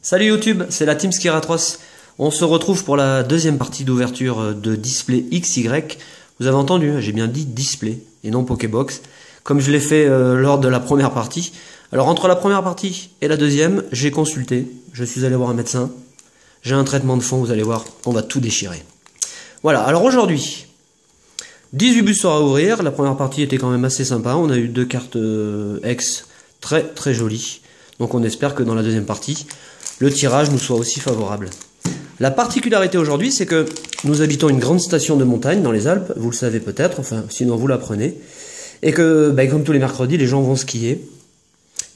Salut YouTube, c'est la Team Skiratros. On se retrouve pour la deuxième partie d'ouverture de Display XY. Vous avez entendu, j'ai bien dit Display et non Pokébox, comme je l'ai fait lors de la première partie. Alors entre la première partie et la deuxième, j'ai consulté, je suis allé voir un médecin, j'ai un traitement de fond, vous allez voir, on va tout déchirer. Voilà, alors aujourd'hui, 18 boosters à ouvrir, la première partie était quand même assez sympa, on a eu deux cartes X très jolies, donc on espère que dans la deuxième partie, le tirage nous soit aussi favorable. La particularité aujourd'hui, c'est que nous habitons une grande station de montagne dans les Alpes, vous le savez peut-être, enfin sinon vous l'apprenez, et que comme tous les mercredis, les gens vont skier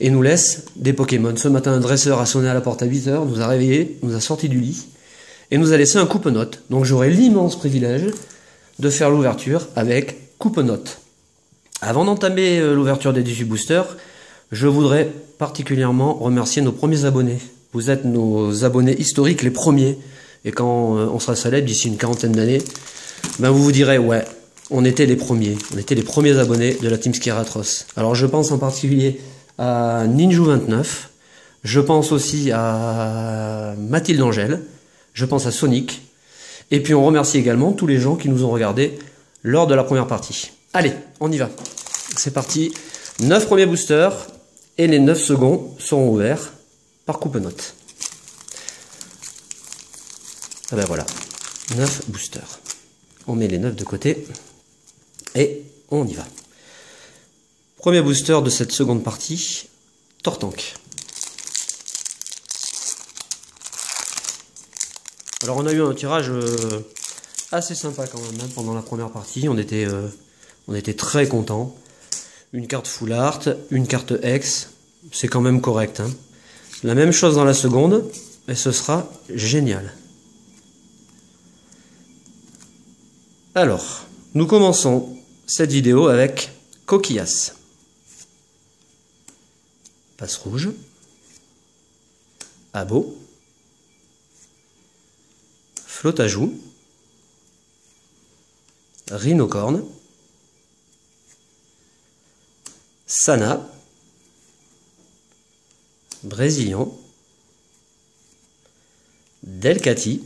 et nous laissent des Pokémon. Ce matin, un dresseur a sonné à la porte à 8 h, nous a réveillés, nous a sorti du lit et nous a laissé un coupe-note. Donc j'aurai l'immense privilège de faire l'ouverture avec coupe-note. Avant d'entamer l'ouverture des 18 boosters, je voudrais particulièrement remercier nos premiers abonnés. Vous êtes nos abonnés historiques, les premiers. Et quand on sera célèbre d'ici une quarantaine d'années, vous vous direz, ouais, on était les premiers. On était les premiers abonnés de la Team Skiratros. Alors je pense en particulier à Ninju29. Je pense aussi à Mathilde Angèle. Je pense à Sonic. Et puis on remercie également tous les gens qui nous ont regardés lors de la première partie. Allez, on y va. C'est parti. 9 premiers boosters et les 9 seconds seront ouverts par coupe-note. Ah ben voilà, 9 boosters. On met les 9 de côté et on y va. Premier booster de cette seconde partie, Tortank. Alors on a eu un tirage assez sympa quand même pendant la première partie, on était très contents. Une carte full art, une carte X, c'est quand même correct. Hein. La même chose dans la seconde, et ce sera génial. Alors, nous commençons cette vidéo avec Coquillas. Passe rouge. Abo. Flotte à joue. Rhinocorne. Sana. Brésilien. Delcati.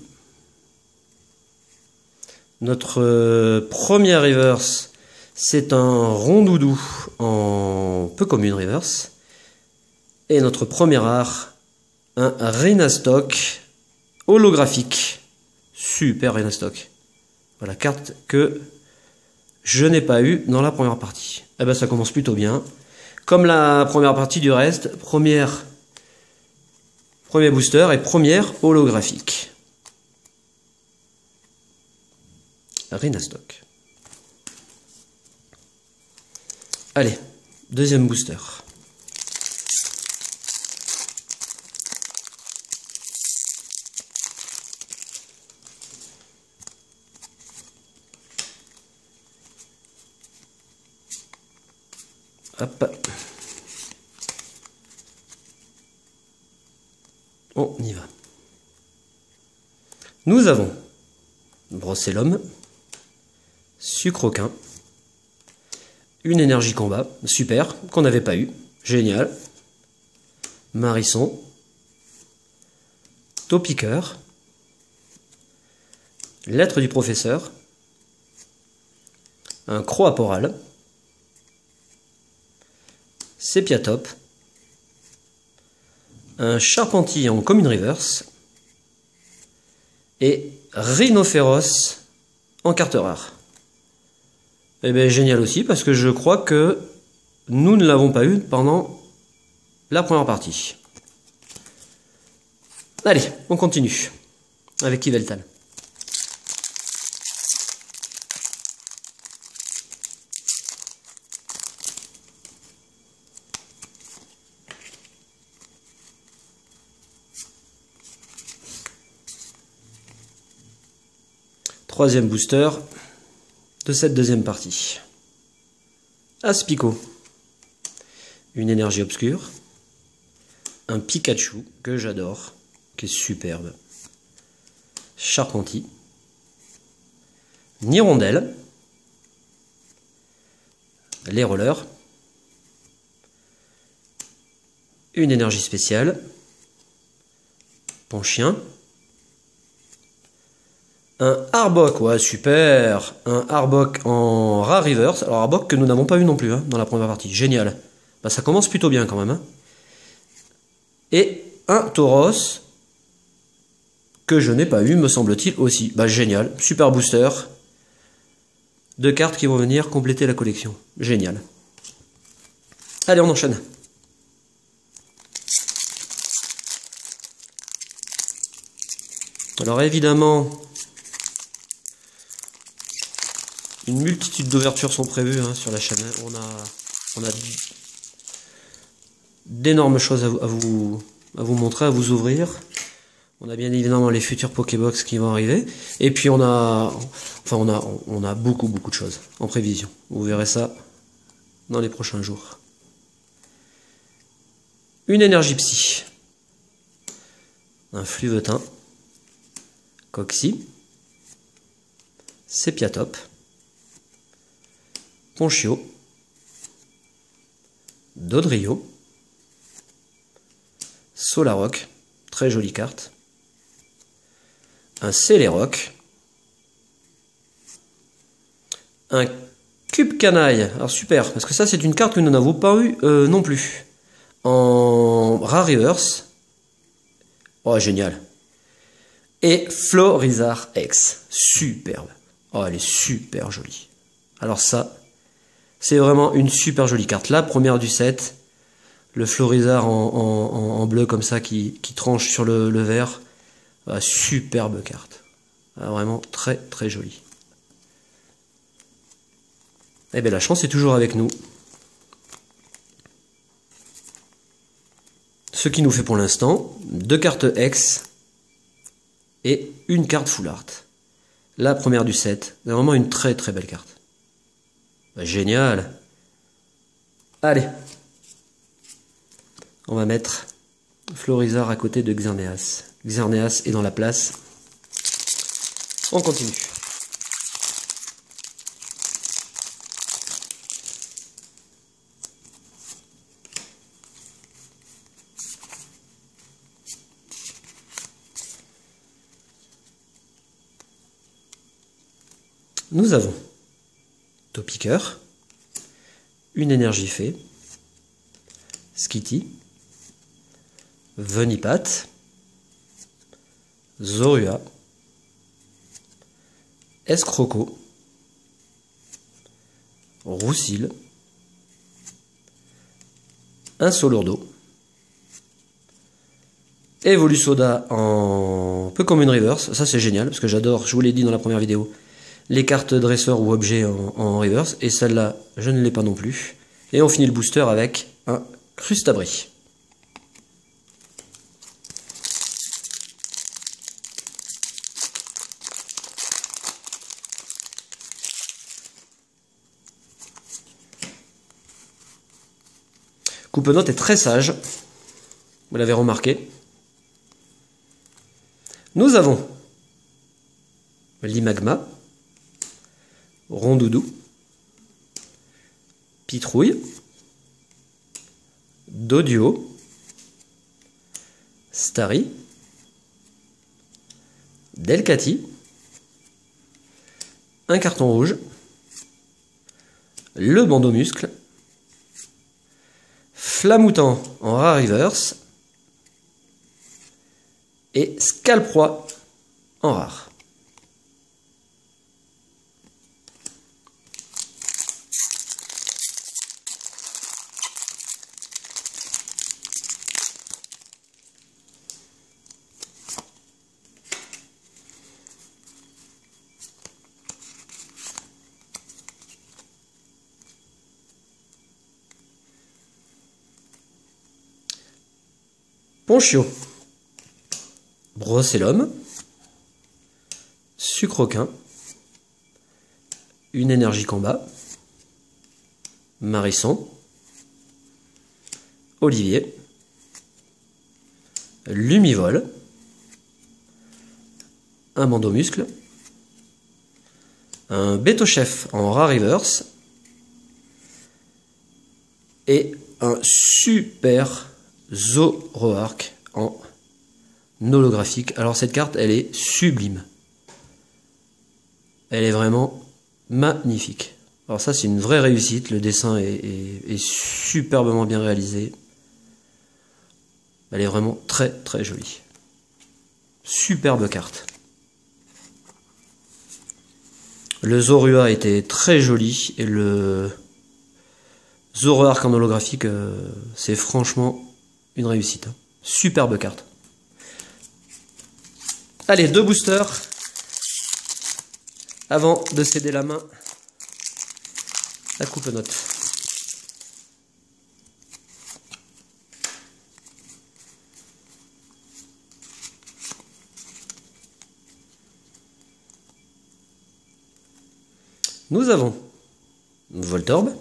Notre premier reverse, c'est un rondoudou en peu commune reverse. Et notre premier rare, un Renastock holographique. Super Renastock. Voilà, carte que je n'ai pas eu dans la première partie. Eh ben ça commence plutôt bien. Comme la première partie du reste, premier booster et première holographique. Renastock. Allez, deuxième booster. Hop. On y va. Nous avons Brocellum, Sucroquin, une énergie combat, super, qu'on n'avait pas eu, génial, Marisson, Topiqueur, Lettre du professeur, un Croaporal, Sépiatop, un Charpentier en commune reverse et Rhinophéros en carte rare. Eh bien génial aussi parce que je crois que nous ne l'avons pas eu pendant la première partie. Allez, on continue avec Yveltal. Troisième booster de cette deuxième partie. Aspico. Une énergie obscure. Un Pikachu que j'adore, qui est superbe. Charpentier. Nirondelle. Les rollers. Une énergie spéciale. Ponchien. Un Arbok, ouais, super. Un Arbok en rare reverse. Alors Arbok que nous n'avons pas eu non plus hein, dans la première partie. Génial. Bah, ça commence plutôt bien quand même. Hein. Et un Tauros que je n'ai pas eu, me semble-t-il aussi. Bah génial. Super booster. 2 cartes qui vont venir compléter la collection. Génial. Allez, on enchaîne. Alors évidemment, une multitude d'ouvertures sont prévues hein, sur la chaîne. On a d'énormes choses à vous montrer, à vous ouvrir. On a bien évidemment les futurs Pokébox qui vont arriver. Et puis on a beaucoup de choses en prévision. Vous verrez ça dans les prochains jours. Une énergie psy. Un Fluvetin. Coxy. Sepiatop. Ponchio. Dodrio. Solaroc. Très jolie carte. Un Celeroc. Un Cube Canaille. Alors super, parce que ça c'est une carte que nous n'avons pas eu non plus. En rare reverse. Oh génial. Et Florizard X. Superbe. Oh elle est super jolie. Alors ça, c'est vraiment une super jolie carte. La première du set. Le Florizard en bleu comme ça qui tranche sur le vert. Ah, superbe carte. Ah, vraiment très très jolie. Eh bien la chance est toujours avec nous. Ce qui nous fait pour l'instant 2 cartes X et une carte Full Art. La première du set. C'est vraiment une très très belle carte. Bah, génial. Allez. On va mettre Florizard à côté de Xerneas. Xerneas est dans la place. On continue. Nous avons Topiqueur, une énergie fée, Skitty, Venipat, Zorua, Escroco, Roussil, un Solourdo, Evolusoda en peu comme une reverse, ça c'est génial parce que j'adore, je vous l'ai dit dans la première vidéo, les cartes dresseurs ou objets en reverse, et celle-là je ne l'ai pas non plus. Et on finit le booster avec un Crustabri. Coupe-note est très sage, vous l'avez remarqué. Nous avons Limagma, Rondoudou, Pitrouille, Doduo, Starry, Delcati, un carton rouge, le bandeau muscle, Flamoutant en rare reverse et Scalproie en rare. Ponchio, Brocellum, Sucroquin, une énergie combat, Marisson, Olivier, Lumivol, un bandeau muscle, un Bétochef en rare reverse et un super Zoroark en holographique. Alors cette carte, elle est sublime. Elle est vraiment magnifique. Alors ça, c'est une vraie réussite. Le dessin est superbement bien réalisé. Elle est vraiment très très jolie. Superbe carte. Le Zorua était très joli et le Zoroark en holographique, c'est franchement une réussite. Superbe carte. Allez, 2 boosters avant de céder la main à Coupe-Note. Nous avons Voltorb,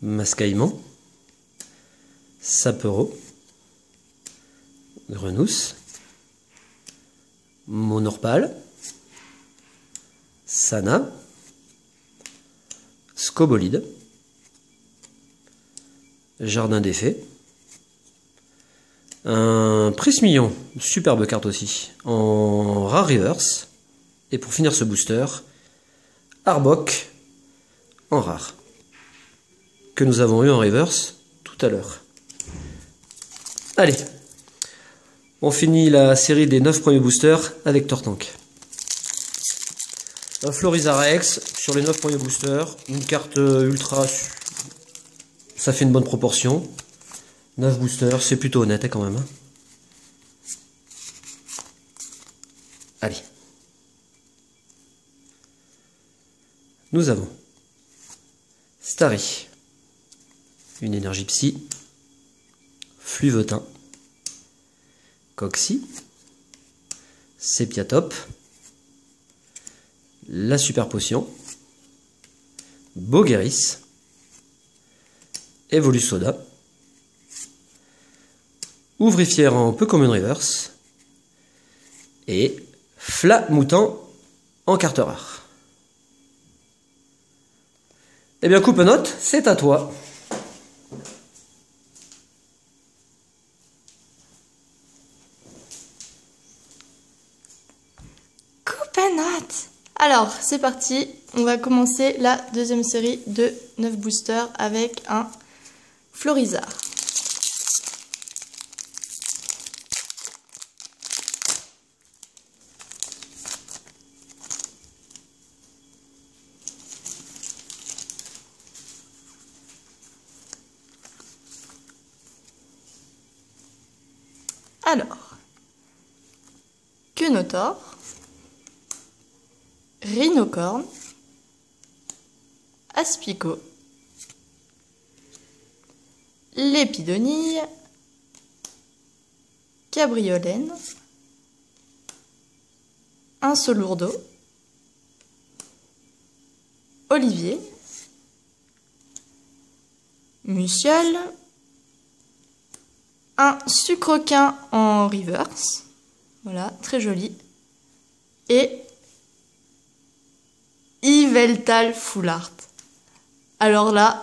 Mascaïman, Sapero, Grenousse, Monorpal, Sana, Scobolide, Jardin des Fées, un Prismillon, superbe carte aussi, en rare reverse, et pour finir ce booster, Arbok en rare, que nous avons eu en reverse tout à l'heure. Allez, on finit la série des 9 premiers boosters avec Tortank. Un Florizarex sur les 9 premiers boosters, une carte ultra, ça fait une bonne proportion. 9 boosters, c'est plutôt honnête quand même. Allez. Nous avons Starry, une énergie psy, Fluvetin, Coxy, Sepiatop, la super potion, Bogeris, Evolusoda, Ouvrifière en peu common reverse et Flamoutant en carte rare. Eh bien, Coupe-Note, c'est à toi. Coupe-Note. Alors, c'est parti. On va commencer la deuxième série de 9 boosters avec un Florizard. Alors, Quenotor, Rhinocorne, Aspico, Lépidonille, Cabriolène, Insolurdo, Olivier, Musiole, un Sucrequin en reverse, voilà, très joli, et Yveltal Full Art. Alors là,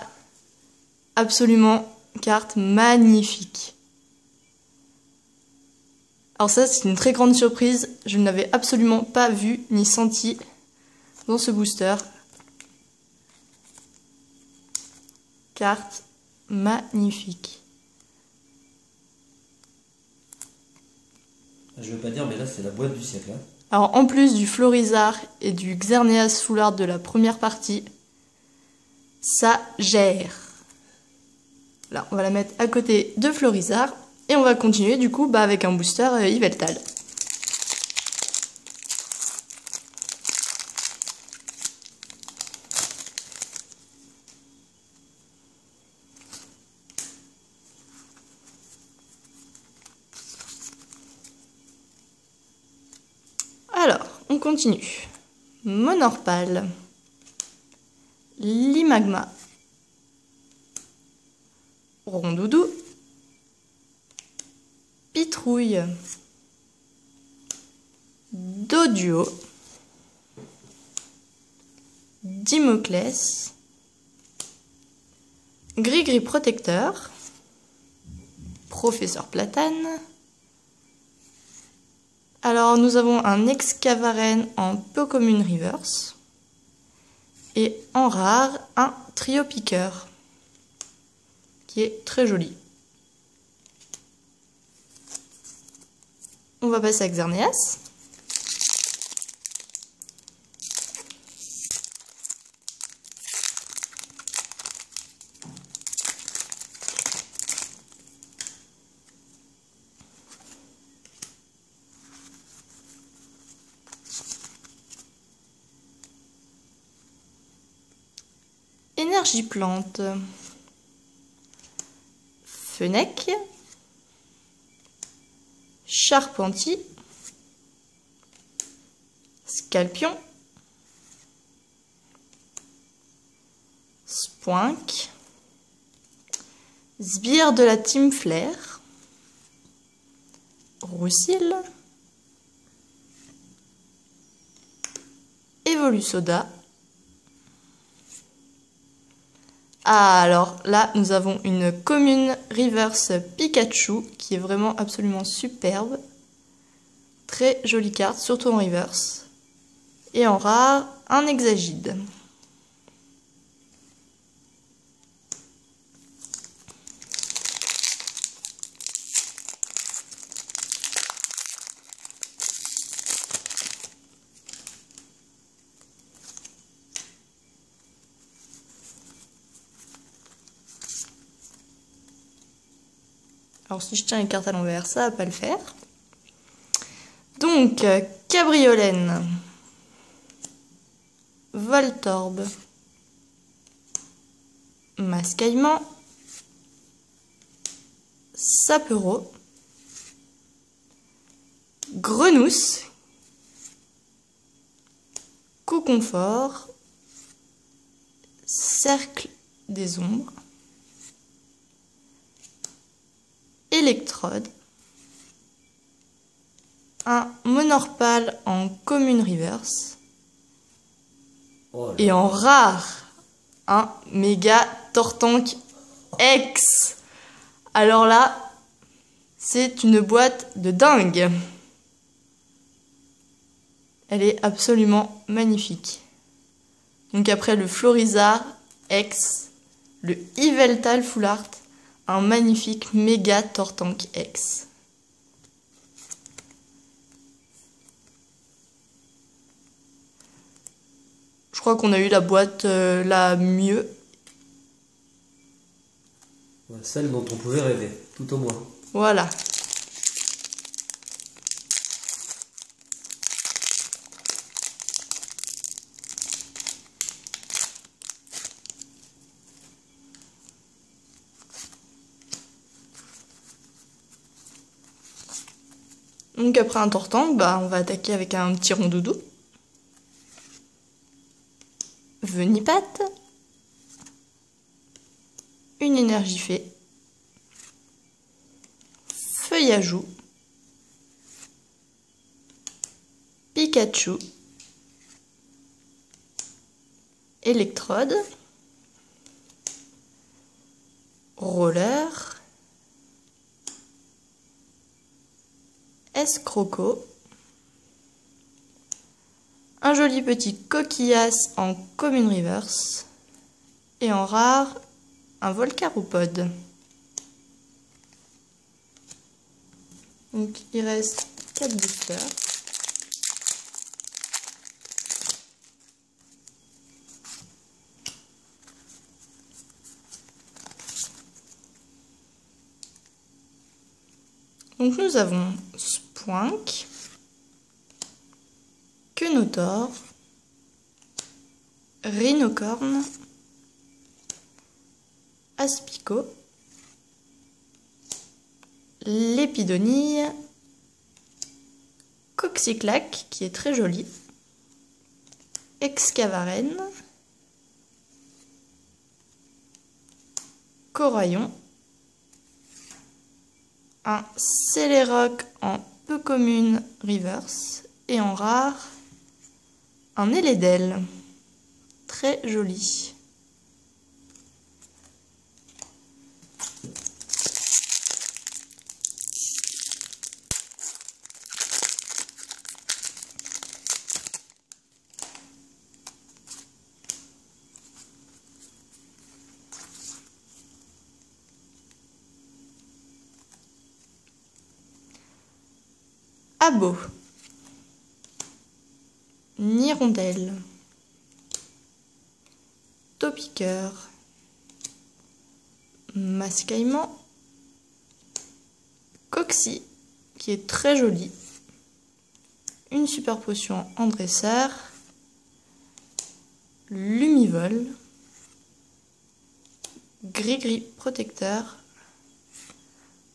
absolument, carte magnifique. Alors ça, c'est une très grande surprise, je ne l'avais absolument pas vu ni senti dans ce booster. Carte magnifique. Je veux pas dire, mais là, c'est la boîte du siècle. Hein. Alors, en plus du Florizard et du Xerneas Full Art de la première partie, ça gère. Là, on va la mettre à côté de Florizard. Et on va continuer, du coup, avec un booster Yveltal. Alors, on continue. Monorpal, Limagma, Rondoudou, Pitrouille, Doduo, Dimoclès, Gris-Gris Protecteur, Professeur Platane, Alors nous avons un Excavaren en peu commune reverse. Et en rare, un trio piqueur. Qui est très joli. On va passer à Xerneas. Énergie plante. Fennec. Charpentier. Scalpion. Spoink. Sbire de la Team Flair. Roussil. Evolusoda. Ah, alors là, nous avons une commune reverse Pikachu qui est vraiment absolument superbe. Très jolie carte, surtout en reverse. Et en rare, un Hexagide. Alors si je tiens les cartes à l'envers, ça va pas le faire. Donc, Cabriolène, Voltorbe, Mascaillement, Sapero, Grenousse, Couconfort, Cercle des Ombres, Électrode, un Monorpal en commune reverse, et en rare, un méga Tortank X. Alors là, c'est une boîte de dingue. Elle est absolument magnifique. Donc après le Florizard X, le Yveltal Full Art, un magnifique méga Tortank X. Je crois qu'on a eu la boîte la mieux. Celle dont on pouvait rêver, tout au moins. Voilà. Donc après un Tortank, on va attaquer avec un petit Rondoudou. Venipat. Une énergie fée. Feuillajou. Pikachu. Électrode. Roller. Escroco. Un joli petit coquillasse en commune reverse. Et en rare, un Volcaropode. Donc il reste 4 boosters. Donc nous avons Spoink, Quenotor, Rhinocorne, Aspico, Lépidonille, Coxyclac qui est très joli, Excavaren, Coraillon, un Céléroc en peu commune reverse et en rare un Eledel très joli. Abo, Nirondelle, Topiqueur, Mascaillement, Coxy, qui est très joli, une super potion en dresseur, Lumivol, Gris-Gris protecteur,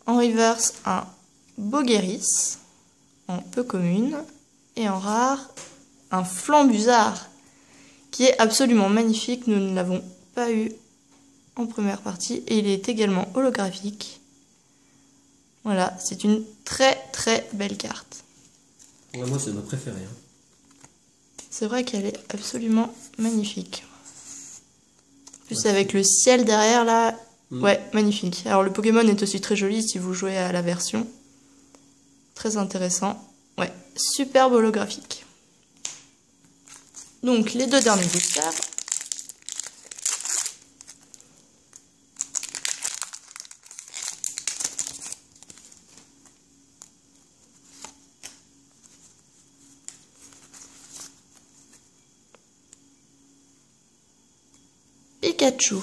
en reverse un Bogueris, en peu commune, et en rare un Flambusard, qui est absolument magnifique, nous ne l'avons pas eu en première partie, et il est également holographique. Voilà, c'est une très très belle carte. Ouais, moi c'est ma préférée. Hein. C'est vrai qu'elle est absolument magnifique. En plus, avec le ciel derrière là, ouais, magnifique. Alors le Pokémon est aussi très joli si vous jouez à la version. Très intéressant. Ouais, superbe holographique. Donc les deux derniers boosters. Pikachu,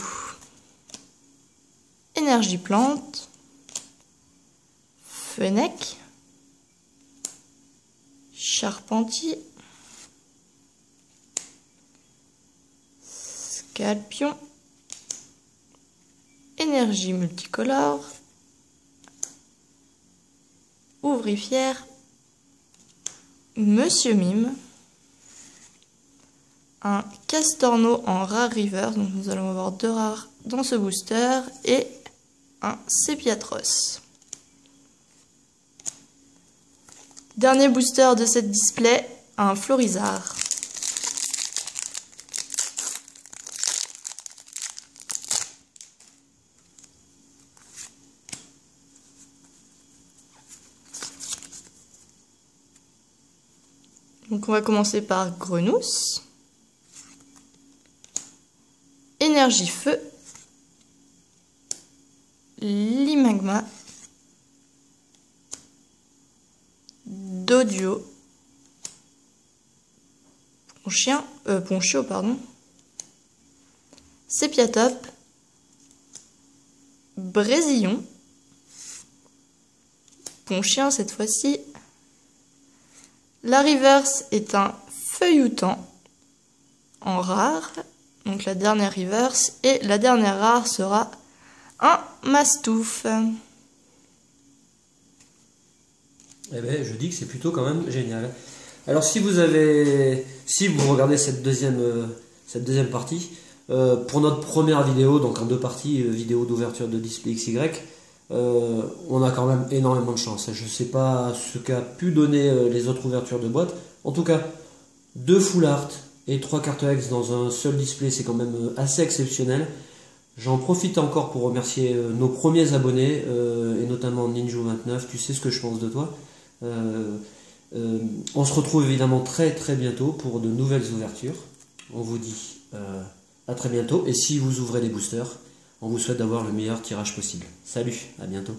Énergie Plante, Fennec, Charpentier, Scalpion, Énergie Multicolore, Ouvrifière, Monsieur Mime, un Castorno en rare reverse, donc nous allons avoir 2 rares dans ce booster, et un Sepiatros. Dernier booster de cette display, un Florizard. Donc on va commencer par Grenousse. Énergie Feu, Limagma, Dodio, Ponchio, pardon, Sepiatop, Brésillon, Ponchien cette fois-ci. La reverse est un Feuilloutant en rare. Donc la dernière reverse, et la dernière rare sera un Mastouf. Eh ben, je dis que c'est plutôt quand même génial. Alors si vous regardez cette deuxième partie, pour notre première vidéo, donc en 2 parties, vidéo d'ouverture de display XY, on a quand même énormément de chance. Je ne sais pas ce qu'a pu donner les autres ouvertures de boîte. En tout cas, 2 full art et 3 cartes X dans un seul display, c'est quand même assez exceptionnel. J'en profite encore pour remercier nos premiers abonnés, et notamment Ninju29, tu sais ce que je pense de toi. On se retrouve évidemment très très bientôt pour de nouvelles ouvertures. On vous dit à très bientôt, et si vous ouvrez des boosters, on vous souhaite d'avoir le meilleur tirage possible. Salut, à bientôt.